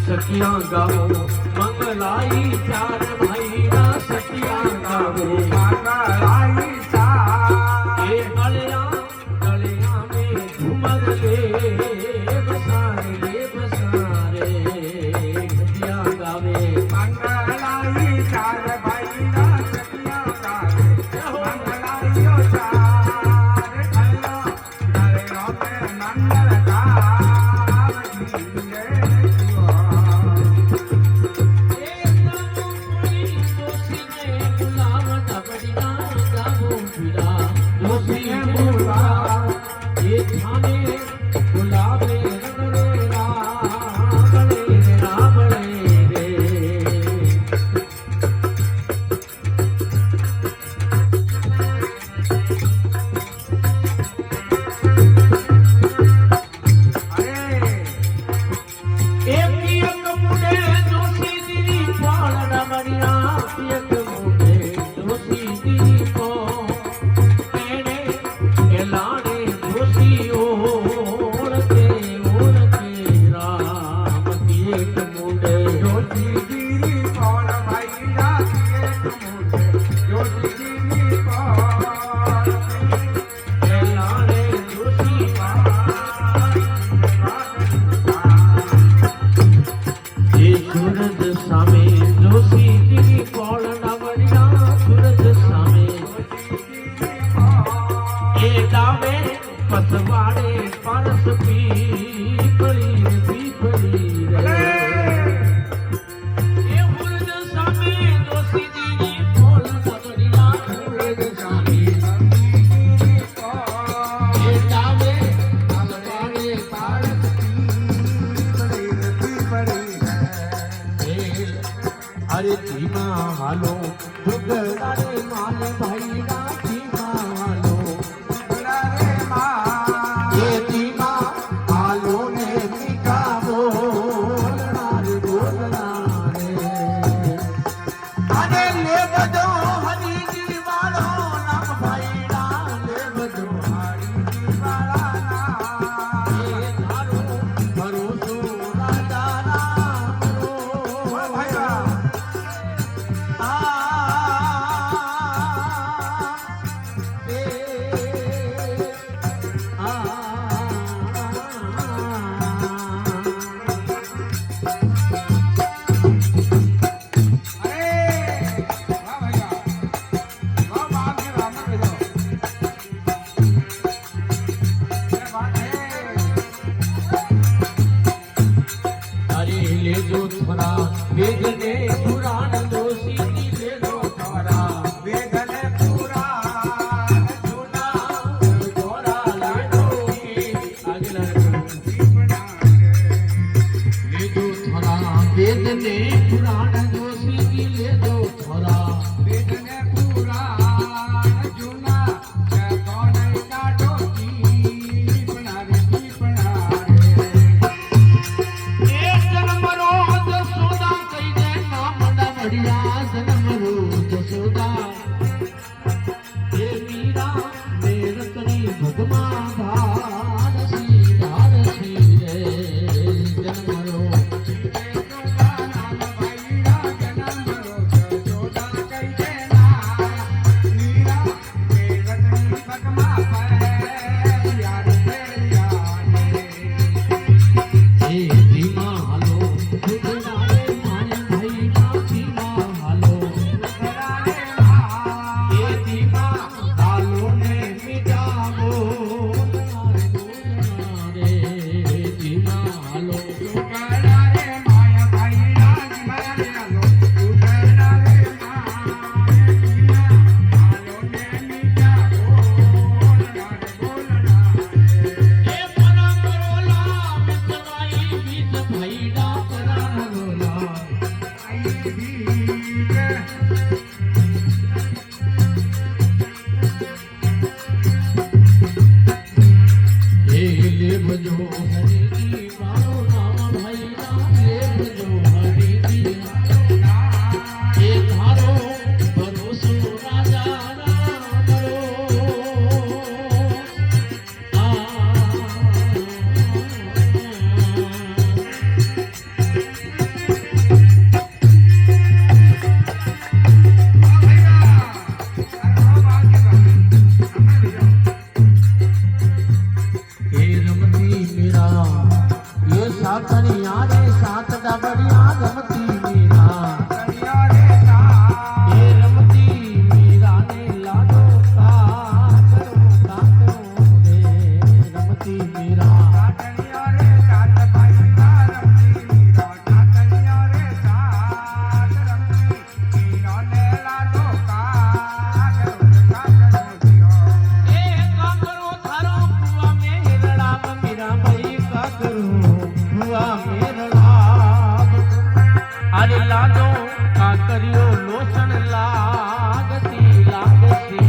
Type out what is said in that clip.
सखियां गाओ मंगलाई चार भाई ना सखियां गाओ मंगलाई चार ये गलिया में घूमर ले बसारे सखियां गावे मंगलाई चार भाई ना सखियां गावे मंगलाई चार गलिया में मंगल અરે ધીમા હાલો ઢોકળા રે માલ ભાઈ ના ધીમા હાલો રે માં એ ધીમા હાલો ને મીઠા બોલના રે બોલના રે અને લે બધો હરીજી વાળો નામ ભાઈ ના લે બધો હરીજી વાળાના એ તારો ભરોસો રાજા રામનો ભાઈવા વેદને પુરાણ દોષી લેલો તારા વેદને પુરાણ જૂના ગોરા લાડો કે આગલા લેજો થોડા વેદને પુરાણ દોષી લેજો થોડા વેદને પુરાણ જૂના કોને કાઢો દીપણા રે દીપણા રે એ જન્મ રોજ સોદા કઈ દે નામ ડમડિયા જન્મ રોજ સોદા એ મીરા મેરતની ભગમાં ધારસી રે જન્મ રોજ નામ ભાઈડા જન્મ રોજ જોડા કઈ દેના નીરા મેરતની ભગમાં યાર એ ધીમા હાલો ઢોકળા રે માય ભાઈ ના ધીમા હાલો એ ધીમા હાલો ને મીઠા બોલના રે ધીમા હાલો ઢોકળા રે માય ભાઈડા જીમાયાલો ઢોકળા રે માય હાલો ને મીઠા બોલના એ પરાકરોલા મિતવાઈ બીજ ભાઈડા પરાકરોલા આઈ બીજ એ લેવજો હરીજી મારો નામ ભાઈડા લેવજો હરીજી એ તારો ભરોસો રાજા રામરો એ રમતી મીરા એ સાતરિયા રે સાત ડાબડિયા રમતી મીરા એ રમતી મીરા ને લાડો કાકરો રે રમતી મીરા એ કાકરો થારો કુવા મેરડા મીરા ભાઈ કાકરો કુવા મેરડા અરે લાડો કાકરિયો લોસણ લાગતી લાગતી